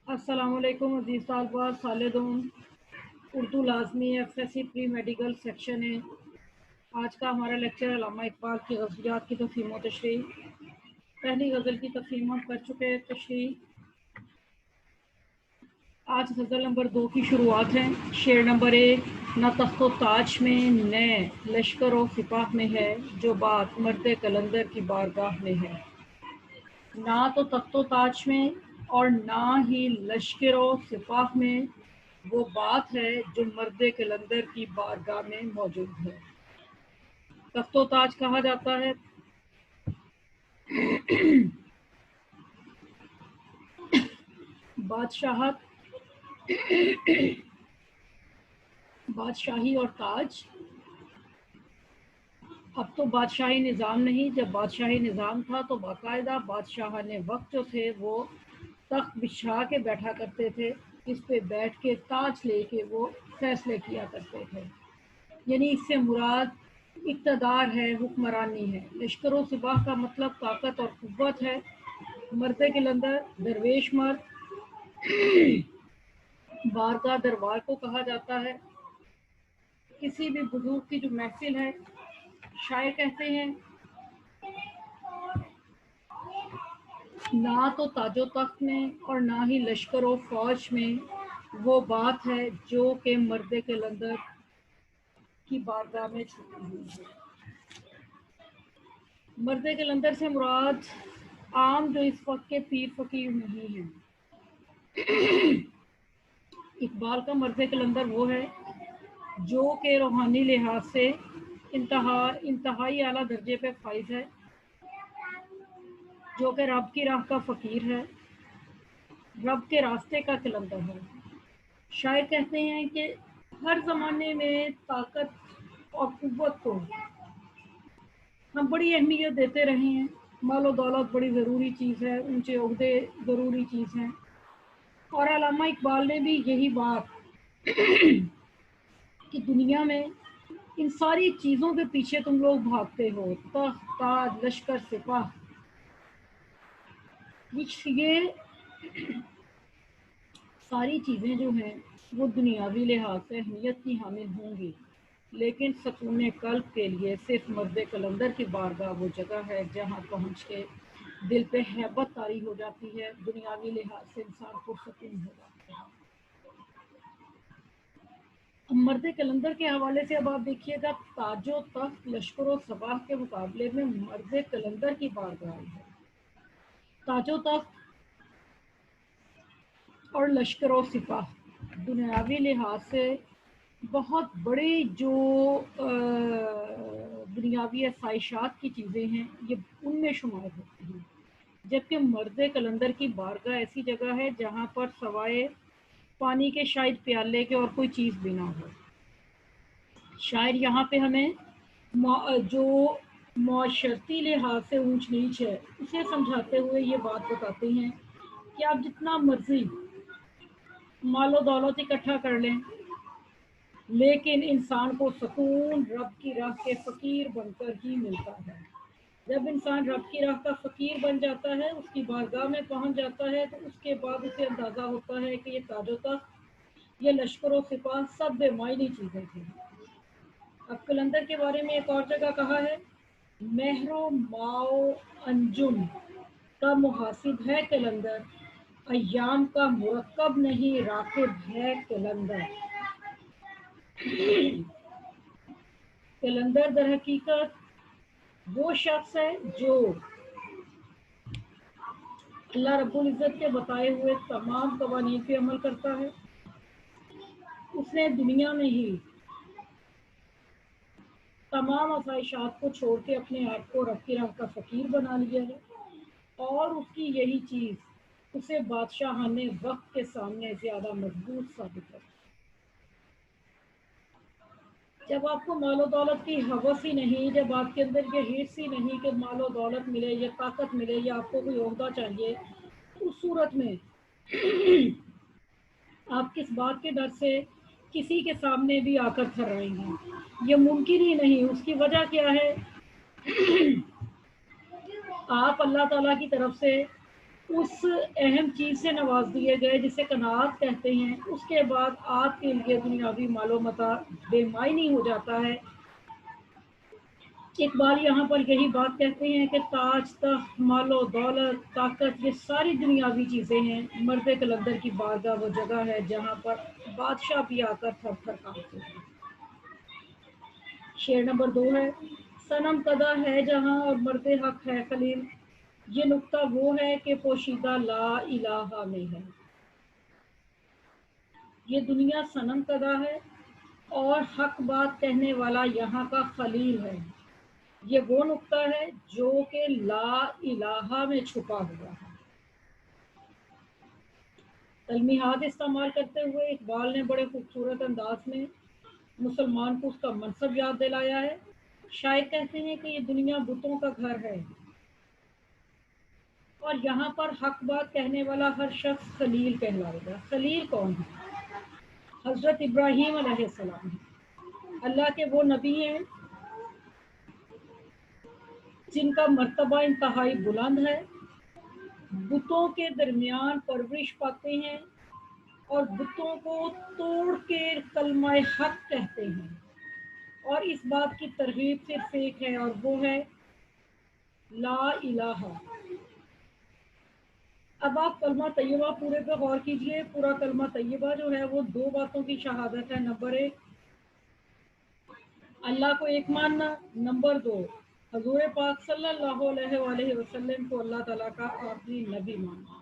السلام علیکم عزیز طالبات خالدون اردو لازمی F S C pre medical section ہے۔ آج کا ہمارا لیکچر علامہ اقبال کی غزلیات کی تفہیم و تشریح۔ پہلی غزل کی تفہیم ہم کر چکے تشریح۔ آج غزل نمبر 2 کی شروعات ہے۔ شعر نمبر 1: نہ تخت و تاج میں نہ لشکر و سپاہ میں ہے جو بات مرد قلندر کی بارگاہ میں ہے۔ نہ تو تخت و تاج میں اور نہ ہی لشکر و سپاہ میں وہ بات ہے جو مرد قلندر کی بارگاہ میں موجود ہے۔ تخت و تاج کہا جاتا ہے بادشاہی اور تاج۔ اب تو بادشاہی نظام نہیں، جب بادشاہی نظام تھا تو باقاعدہ بادشاہان وقت جو تھے وہ تخت بچھا کے بیٹھا کرتے تھے، اس پہ بیٹھ کے تاج لے کے وہ فیصلے کیا کرتے تھے، یعنی اس سے مراد اقتدار ہے، حکمرانی ہے۔ لشکر و سپاہ کا مطلب طاقت اور قوت ہے۔ مرد قلندر درویش مرد بارگاہ دربار کو کہا جاتا ہے۔ کسی بھی بزرگ کی جو محفل ہے، شاعر کہتے ہیں نہ تو تاج و تخت میں اور نہ ہی لشکر و فوج میں وہ بات ہے جو کہ مرد قلندر کی بارگاہ میں چھپی ہوئی ہے۔ مرد قلندر سے مراد عام جو اس وقت کے پیر فقیر نہیں ہیں۔ اقبال کا مرد قلندر وہ ہے جو کہ روحانی لحاظ سے انتہائی اعلیٰ درجے پہ فائز ہے، جو کہ رب کی راہ کا فقیر ہے، رب کے راستے کا قلندر ہے۔ شاعر کہتے ہیں کہ ہر زمانے میں طاقت اور قوت کو ہم بڑی اہمیت دیتے رہے ہیں۔ مال و دولت بڑی ضروری چیز ہے، اونچے عہدے ضروری چیز ہیں، اور علامہ اقبال نے بھی یہی بات کہ دنیا میں ان ساری چیزوں کے پیچھے تم لوگ بھاگتے ہو، تخت تاج لشکر سپاہ، یہ ساری چیزیں جو ہیں وہ دنیاوی لحاظ سے اہمیت کی حامل ہوں گی، لیکن سکون قلب کے لیے صرف مرد قلندر کی بارگاہ وہ جگہ ہے جہاں پہنچ کے دل پہ ہیبت طاری ہو جاتی ہے، دنیاوی لحاظ سے انسان کو سکون ہو جاتا ہے۔ مرد قلندر کے حوالے سے اب آپ دیکھیے گا، تاج و تخت لشکر و سپاہ کے مقابلے میں مرد قلندر کی بارگاہ ہے۔ تاج و تخت اور لشکر و سپاہ دنیاوی لحاظ سے بہت بڑے جو دنیاوی آسائشات کی چیزیں ہیں، یہ ان میں شمار ہوتی ہیں، جبکہ مرد قلندر کی بارگاہ ایسی جگہ ہے جہاں پر سوائے پانی کے شاید پیالے کے اور کوئی چیز بھی نہ ہو۔ شاعر یہاں پہ ہمیں جو معاشرتی لحاظ سے اونچ نیچ ہے اسے سمجھاتے ہوئے یہ بات بتاتے ہیں کہ آپ جتنا مرضی مال و دولت اکٹھا کر لیں، لیکن انسان کو سکون رب کی راہ کے فقیر بن کر ہی ملتا ہے۔ جب انسان رب کی راہ کا فقیر بن جاتا ہے، اس کی بارگاہ میں پہنچ جاتا ہے، تو اس کے بعد اسے اندازہ ہوتا ہے کہ یہ تاج و تخت، یہ لشکر و سپاہ سب بے معنی چیزیں تھیں۔ اب قلندر کے بارے میں ایک اور جگہ کہا ہے، مہر و ماؤ انجم کا محاسب ہے قلندر، ایام کا مرکب نہیں راکب ہے قلندر۔ قلندر در حقیقت وہ شخص ہے جو اللہ رب العزت کے بتائے ہوئے تمام قوانین پہ عمل کرتا ہے۔ اس نے دنیا میں ہی تمام آسائشات کو چھوڑ کے اپنے آپ کو رب کی راہ کا فقیر بنا لیا ہے، اور اس کی یہی چیز اسے بادشاہان وقت کے سامنے زیادہ مضبوط ثابت ہے۔ جب آپ کو مال و دولت کی ہوس ہی نہیں، جب آپ کے اندر یہ حرص ہی نہیں کہ مال و دولت ملے یا طاقت ملے یا آپ کو کوئی عہدہ چاہیے، اس صورت میں آپ کس بات کے ڈر سے کسی کے سامنے بھی آ کر تھرائیں گے؟ یہ ممکن ہی نہیں۔ اس کی وجہ کیا ہے؟ آپ اللہ تعالیٰ کی طرف سے اس اہم چیز سے نواز دیے گئے جسے قناعت کہتے ہیں، اس کے بعد آپ کے لیے دنیاوی مال و متاع بے معنی ہو جاتا ہے۔ اقبال یہاں پر یہی بات کہتے ہیں کہ تاج تخت مال و دولت طاقت یہ ساری دنیاوی چیزیں ہیں، مرد کلندر کی بارگاہ وہ جگہ ہے جہاں پر بادشاہ بھی آ کر تھر تھر کانپتے ہیں۔ شعر نمبر 2 ہے، صنم کدہ ہے جہاں اور مرد حق ہے خلیل، یہ نقطہ وہ ہے کہ پوشیدہ لا الہ میں ہے۔ یہ دنیا صنم کدہ ہے اور حق بات کہنے والا یہاں کا خلیل ہے۔ یہ وہ نقطہ ہے جو کہ لا الہ میں چھپا ہوا ہے۔ تلمیحات استعمال کرتے ہوئے اقبال نے بڑے خوبصورت انداز میں مسلمان کو اس کا منصب یاد دلایا ہے۔ شاعر کہتے ہیں کہ یہ دنیا بتوں کا گھر ہے اور یہاں پر حق بات کہنے والا ہر شخص خلیل کہلائے گا۔ خلیل کون ہے؟ حضرت ابراہیم علیہ السلام ہیں۔ اللہ کے وہ نبی ہیں جن کا مرتبہ انتہائی بلند ہے، بتوں کے درمیان پرورش پاتے ہیں اور بتوں کو توڑ کے کلمہ حق کہتے ہیں، اور اس بات کی ترغیب صرف ایک ہے اور وہ ہے لا الہ۔ اب آپ کلمہ طیبہ پورے پہ غور کیجئے۔ پورا کلمہ طیبہ جو ہے وہ 2 باتوں کی شہادت ہے۔ نمبر 1 اللہ کو ایک ماننا، نمبر 2 حضور پاک صلی اللہ علیہ وآلہ وسلم کو اللہ تعالیٰ کا آخری نبی ماننا۔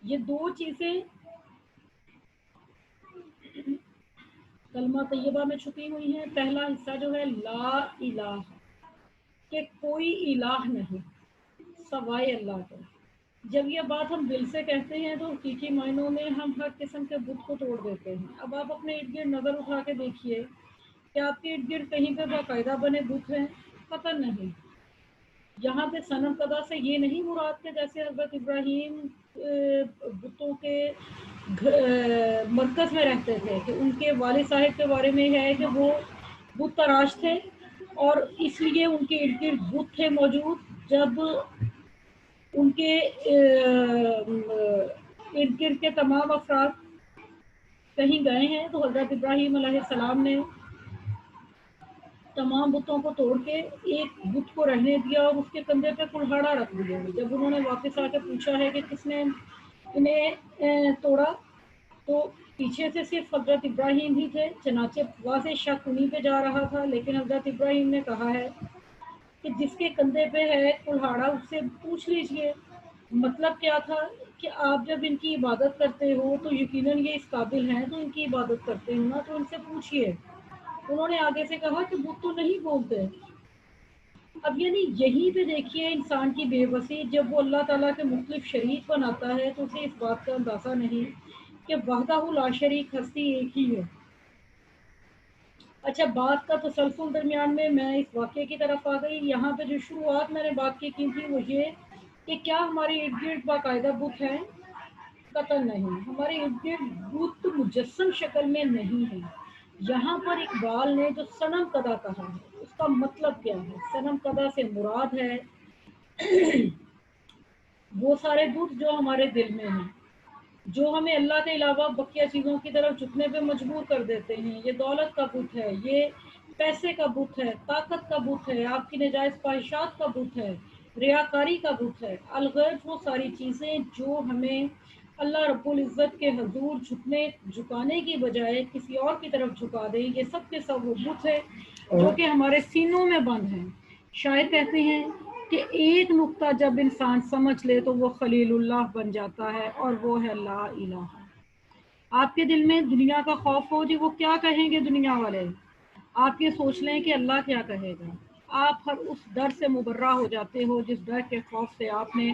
یہ 2 چیزیں کلمہ طیبہ میں چھپی ہوئی ہیں۔ پہلا حصہ جو ہے لا الہ، کہ کوئی الہ نہیں سوائے اللہ کے۔ جب یہ بات ہم دل سے کہتے ہیں تو حقیقی معنوں میں ہم ہر قسم کے بت کو توڑ دیتے ہیں۔ اب آپ اپنے ارد گرد نظر اٹھا کے دیکھیے کہ آپ کے ارد گرد کہیں پہ باقاعدہ بنے بت ہیں؟ قطعاً نہیں۔ یہاں پہ صنم قدہ سے یہ نہیں مراد کہ جیسے حضرت ابراہیم بتوں کے مرکز میں رہتے تھے، کہ ان کے والد صاحب کے بارے میں ہے کہ وہ بت تراش تھے اور اس لیے ان کے ارد گرد بت تھے موجود۔ جب ان کے ارد گرد کے تمام افراد کہیں گئے ہیں تو حضرت ابراہیم علیہ السلام نے تمام بتوں کو توڑ کے ایک بت کو رہنے دیا اور اس کے کندھے پہ کلہاڑا رکھ دیا۔ جب انہوں نے واپس آ کے پوچھا ہے کہ کس نے انہیں توڑا، تو پیچھے سے صرف حضرت ابراہیم ہی تھے، چنانچہ واضح شک انہیں پہ جا رہا تھا۔ لیکن حضرت ابراہیم نے کہا ہے کہ جس کے کندھے پہ ہے کلہاڑا اس سے پوچھ لیجئے۔ مطلب کیا تھا کہ آپ جب ان کی عبادت کرتے ہو تو یقیناً یہ اس قابل ہیں تو ان کی عبادت کرتے ہو نا، تو ان سے پوچھئے۔ انہوں نے آگے سے کہا کہ بت تو نہیں بولتے۔ اب یعنی یہیں پہ دیکھیے انسان کی بے بسی، جب وہ اللہ تعالیٰ کے مختلف شریک بناتا ہے تو اسے اس بات کا اندازہ نہیں کہ وحدہ لا شریک ہستی ایک ہی ہے۔ اچھا، بات کا تسلسل درمیان میں اس واقعے کی طرف آ گئی۔ یہاں پہ جو شروعات میں نے بات کی تھی وہ یہ کہ کیا ہمارے ارد گرد باقاعدہ بت ہیں؟ قطعاً نہیں۔ ہمارے ارد گرد بت مجسم شکل میں نہیں ہے۔ یہاں پر اقبال نے جو صنم قدہ کہا ہے اس کا مطلب کیا ہے؟ صنم قدہ سے مراد ہے وہ سارے بت جو ہمارے دل میں ہیں، جو ہمیں اللہ کے علاوہ بقیہ چیزوں کی طرف جھکنے پہ مجبور کر دیتے ہیں۔ یہ دولت کا بت ہے، یہ پیسے کا بت ہے، طاقت کا بت ہے، آپ کی نجائز خواہشات کا بت ہے، ریاکاری کا بت ہے۔ الغرض وہ ساری چیزیں جو ہمیں اللہ رب العزت کے حضور جھکانے کی بجائے کسی اور کی طرف جھکا دیں، یہ سب کے سب وہ بت ہے جو کہ ہمارے سینوں میں بند ہیں۔ شاعر کہتے ہیں کہ ایک نقطہ جب انسان سمجھ لے تو وہ خلیل اللہ بن جاتا ہے اور وہ ہے لا الہ۔ آپ کے دل میں دنیا کا خوف ہو جی، وہ کیا کہیں گے دنیا والے؟ آپ یہ سوچ لیں کہ اللہ کیا کہے گا۔ آپ ہر اس ڈر سے مبرہ ہو جاتے ہو جس ڈر کے خوف سے آپ نے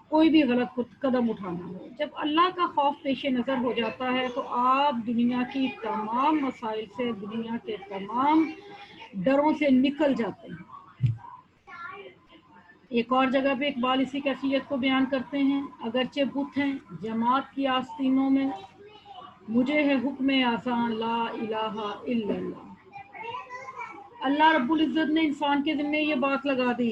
کوئی بھی غلط قدم اٹھانا ہو۔ جب اللہ کا خوف پیش نظر ہو جاتا ہے تو آپ دنیا کی تمام مسائل سے، دنیا کے تمام ڈروں سے نکل جاتے ہیں۔ ایک اور جگہ پہ اقبال اسی کیفیت کو بیان کرتے ہیں، اگرچہ بت ہیں جماعت کی آستینوں میں، مجھے ہے حکم آساں لا الہ الا اللہ۔ اللہ رب العزت نے انسان کے ذمہ یہ بات لگا دی